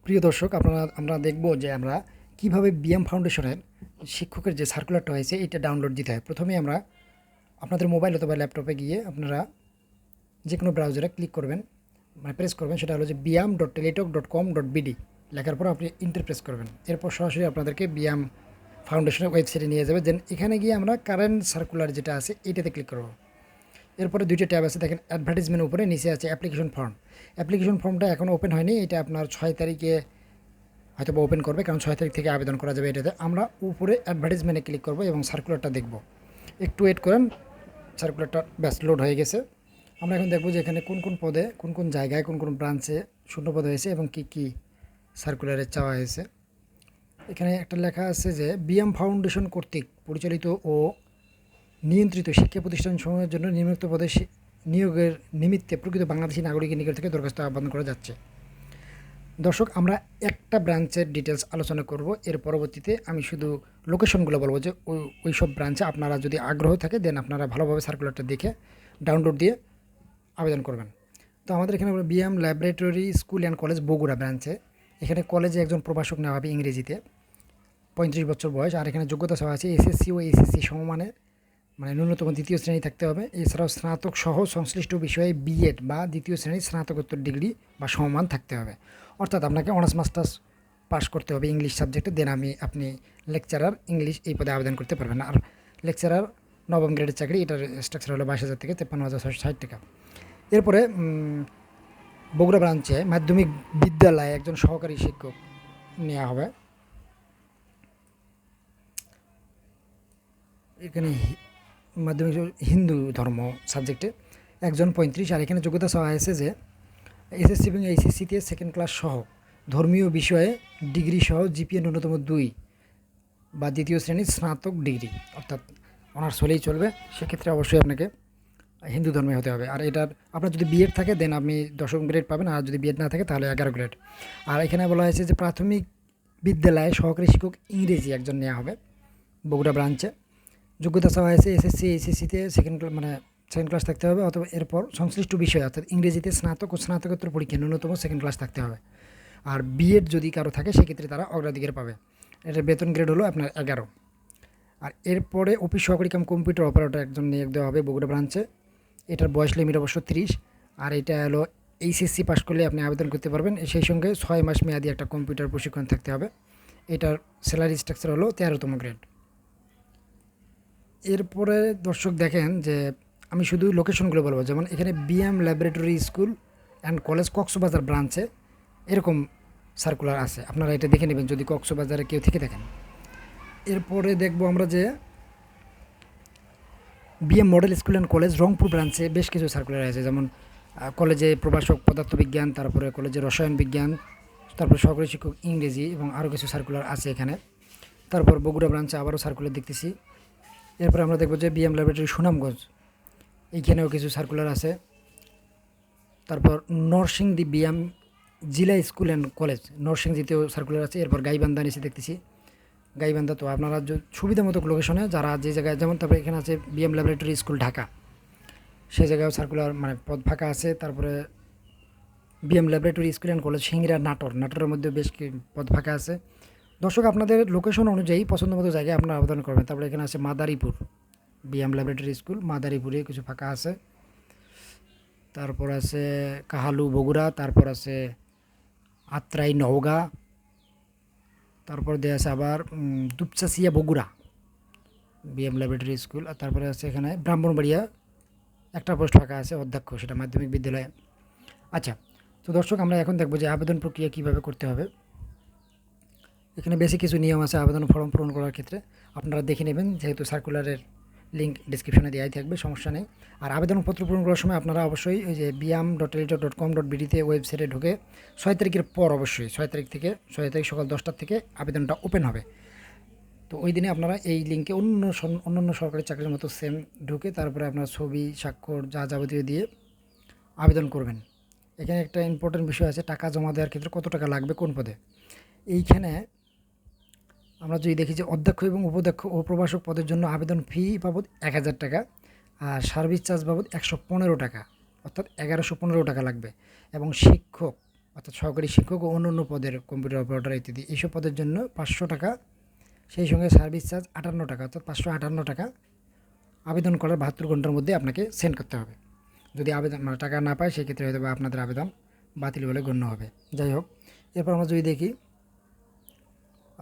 প্রিয় দর্শক, আমরা দেখব যে আমরা কিভাবে বিএম ফাউন্ডেশনের শিক্ষকের যে সার্কুলারটা হয়েছে এটা ডাউনলোড দিতে হয়। প্রথমে আমরা আপনাদের মোবাইল অথবা ল্যাপটপে গিয়ে আপনারা যে কোনো ব্রাউজারে ক্লিক করবেন, মানে প্রেস করবেন, সেটা হলো যে biam.teletalk.com.bd লেখার পর আপনি ইন্টার প্রেস করবেন। এরপর সরাসরি আপনাদেরকে বিএম ফাউন্ডেশনের ওয়েবসাইটে নিয়ে যাবে। দেন এখানে গিয়ে আমরা কারেন্ট সার্কুলার যেটা আছে এইটাতে ক্লিক করব। এরপরে দুইটা ট্যাব আছে, দেখেন অ্যাডভার্টাইজমেন্ট উপরে, নিচে আছে অ্যাপ্লিকেশন ফর্ম। অ্যাপ্লিকেশন ফর্মটা এখন ওপেন হয়নি, এটা আপনার 6 তারিখে হয়তো ওপেন করবে, কারণ 6 তারিখ থেকে আবেদন করা যাবে এটাতে। আমরা উপরে অ্যাডভার্টাইজমেন্টে ক্লিক করব এবং সার্কুলারটা দেখব। একটু ওয়েট করেন, সার্কুলারটা ব্যাস লোড হয়ে গেছে। আমরা এখন দেখব যে এখানে কোন কোন পদে, কোন কোন জায়গায়, কোন কোন ব্রাঞ্চে শূন্যপদ হয়েছে এবং কি কি সার্কুলারে চাওয়া হয়েছে। এখানে একটা লেখা আছে যে বিএম ফাউন্ডেশন কর্তৃক পরিচালিত ও নিয়ন্ত্রিত শিক্ষা প্রতিষ্ঠানসমূহের জন্য নিম্নোক্ত পদে নিয়োগের নিমিত্তে প্রকৃত বাংলাদেশি নাগরিকের নিকট থেকে দরখাস্ত আহ্বান করা যাচ্ছে। দর্শক, আমরা একটা ব্রাঞ্চের ডিটেলস আলোচনা করব, এর পরবর্তীতে আমি শুধু লোকেশনগুলো বলবো যে ওই সব ব্রাঞ্চে আপনারা যদি আগ্রহ থাকে দেন আপনারা ভালোভাবে সার্কুলারটা দেখে ডাউনলোড দিয়ে আবেদন করবেন। তো আমাদের এখানে BM laboratory school and college Bogura ব্রাঞ্চে, এখানে কলেজে একজন প্রভাষক নেওয়া হবে ইংরেজিতে, 35 বছর বয়স। আর এখানে যোগ্যতা সহ আছে এসএসসি ও এসএসসি সমমানের, মানে ন্যূনতম দ্বিতীয় শ্রেণী থাকতে হবে। এছাড়াও স্নাতক সহ সংশ্লিষ্ট বিষয়ে বিএড বা দ্বিতীয় শ্রেণীর স্নাতকোত্তর ডিগ্রি বা সমমান থাকতে হবে। অর্থাৎ আপনাকে অনার্স মাস্টার্স পাস করতে হবে ইংলিশ সাবজেক্টে, দেন আপনি লেকচারার ইংলিশ এই পদে আবেদন করতে পারবেন। আর লেকচারার নবম গ্রেডের চাকরি, এটার স্ট্রাকচার হলো 22,000 থেকে 53,660 টাকা। এরপরে বগুড়া ব্রাঞ্চে মাধ্যমিক বিদ্যালয়ে একজন সহকারী শিক্ষক নেওয়া হবে। এখানে মাধ্যমিক হিন্দু ধর্ম সাবজেক্টে একজন 35। আর এখানে যোগ্যতা চাওয়া হয়েছে যে এসএসসি এবং এইচএসসিতে সেকেন্ড ক্লাস সহ ধর্মীয় বিষয়ে ডিগ্রি সহ জিপিএ ন্যূনতম 2 বা দ্বিতীয় শ্রেণীর স্নাতক ডিগ্রি, অর্থাৎ অনার্স হলেই চলবে। সেক্ষেত্রে অবশ্যই আপনাকে হিন্দু ধর্মে হতে হবে। আর এটার আপনার যদি বিএড থাকে দেন আপনি 10ম গ্রেড পাবেন, আর যদি বিএড না থাকে তাহলে 11 গ্রেড। আর এখানে বলা হয়েছে যে প্রাথমিক বিদ্যালয়ে সহকারী শিক্ষক ইংরেজি একজন নেওয়া হবে বগুড়া ব্রাঞ্চে। যোগ্যতা চাওয়া হয়েছে এসএসসি এইচএসসিতে সেকেন্ড ক্লাস থাকতে হবে, অথবা এরপর সংশ্লিষ্ট বিষয় অর্থাৎ ইংরেজিতে স্নাতক ও স্নাতকোত্তর পরীক্ষা ন্যূনতম সেকেন্ড ক্লাস থাকতে হবে। আর বিএড যদি কারো থাকে সেক্ষেত্রে তারা অগ্রাধিকার পাবে। এটার বেতন গ্রেড হলো আপনার 11। আর এরপরে অফিস সহকারী কাম কম্পিউটার অপারেটর একজন নিয়োগ দেওয়া হবে বগুড়া ব্রাঞ্চে। এটার বয়স লিমিট অবশ্য 30। আর এটা হলো এইচএসসি পাস করলে আপনি আবেদন করতে পারবেন। সেই সঙ্গে 6 মাস মেয়াদি একটা কম্পিউটার প্রশিক্ষণ থাকতে হবে। এটার স্যালারি স্ট্রাকচার হলো 13তম গ্রেড। এরপরে দর্শক দেখেন যে আমি শুধু লোকেশনগুলো বলবো, যেমন এখানে BM laboratory school and college Cox's Bazar ব্রাঞ্চে এরকম সার্কুলার আছে, আপনারা এটা দেখে নেবেন যদি কক্সবাজারে কেউ থেকে থাকেন। এরপরে দেখব আমরা যে BM model school and college Rangpur ব্রাঞ্চে বেশ কিছু সার্কুলার আছে, যেমন কলেজে প্রভাষক পদার্থবিজ্ঞান, তারপরে কলেজে রসায়ন বিজ্ঞান, তারপরে সহকারী শিক্ষক ইংরেজি এবং আরও কিছু সার্কুলার আছে এখানে। তারপর বগুড়া ব্রাঞ্চে আবারও সার্কুলার দেখতেছি। এরপরে আমরা দেখব যে বিএম ল্যাবরেটরি সুনামগঞ্জ, এইখানেও কিছু সার্কুলার আছে। তারপর নরসিংদী বিএম জিলা স্কুল অ্যান্ড কলেজ নরসিংদীতেও সার্কুলার আছে। এরপর গাইবান্ধা নিচে দেখতেছি, গাইবান্ধা। তো আপনারা সুবিধা মতো লোকেশনে যারা যে জায়গায়, যেমন তারপরে এখানে আছে বিএম ল্যাবরেটরি স্কুল ঢাকা, সেই জায়গায়ও সার্কুলার মানে পদ ফাঁকা আছে। তারপরে BM laboratory school and college Singra নাটোরের মধ্যে বেশ পদ ফাঁকা আছে। দর্শক, আপনাদের লোকেশন অনুযায়ী পছন্দ মতো জায়গায় আপনারা আবেদন করবেন। তারপরে এখানে আছে মাদারীপুর বিএম ল্যাবরেটরি স্কুল, মাদারীপুরে কিছু ফাঁকা আছে। তারপর আছে কাহালু বগুড়া, তারপর আছে আত্রাই নওগাঁ, তারপর দেওয়া আছে আবার Dupchanchia Bogura BM laboratory school. আর তারপরে আছে এখানে ব্রাহ্মণবাড়িয়া একটা পোস্ট ফাঁকা আছে অধ্যক্ষ, সেটা মাধ্যমিক বিদ্যালয়ে। আচ্ছা, তো দর্শক আমরা এখন দেখব যে আবেদন প্রক্রিয়া কীভাবে করতে হবে। এখানে বেশি কিছু নিয়ম আছে আবেদন ফর্ম পূরণ করার ক্ষেত্রে, আপনারা দেখে নেবেন, যেহেতু সার্কুলারের লিঙ্ক ডিসক্রিপশনে দেওয়াই থাকবে, সমস্যা নেই। আর আবেদনপত্র পূরণ করার সময় আপনারা অবশ্যই ওই যে biam.teletalk.com.bd ওয়েবসাইটে ঢুকে 6 তারিখের পর, অবশ্যই 6 তারিখ থেকে 6 তারিখ সকাল 10টা থেকে আবেদনটা ওপেন হবে। তো ওই দিনে আপনারা এই লিঙ্কে অন্যান্য সরকারি চাকরির মতো সেম ঢুকে তারপরে আপনার ছবি স্বাক্ষর যা যাবতীয় দিয়ে আবেদন করবেন। এখানে একটা ইম্পর্টেন্ট বিষয় আছে, টাকা জমা দেওয়ার ক্ষেত্রে কত টাকা লাগবে কোন পদে। এইখানে আমরা যদি দেখি যে অধ্যক্ষ এবং উপাধ্যক্ষ ও প্রভাষক পদের জন্য আবেদন ফি বাবদ 1000 টাকা, আর সার্ভিস চার্জ বাবদ 115 টাকা, অর্থাৎ 1115 টাকা লাগবে। এবং শিক্ষক অর্থাৎ সহকারী শিক্ষক ও অন্য পদের কম্পিউটার অপারেটর ইত্যাদি এইসব পদের জন্য 500 টাকা, সেই সঙ্গে সার্ভিস চার্জ 58 টাকা, অর্থাৎ 558 টাকা আবেদন করার 72 ঘন্টার মধ্যে আপনাকে সেন্ড করতে হবে। যদি আবেদন টাকা না পায় সেক্ষেত্রে হয়তো বা আপনাদের আবেদন বাতিল বলে গণ্য হবে। যাই হোক, এরপর আমরা যদি দেখি,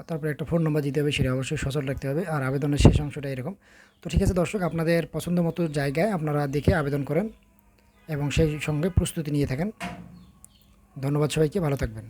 তারপরে একটা ফোন নম্বর দিতে হবে, সেটা অবশ্যই সচল রাখতে হবে। আর আবেদনের শেষ অংশটা এরকম। তো ঠিক আছে দর্শক, আপনাদের পছন্দ মতো জায়গায় আপনারা দেখে আবেদন করেন এবং সেই সঙ্গে প্রস্তুতি নিয়ে থাকেন। ধন্যবাদ সবাইকে, ভালো থাকবেন।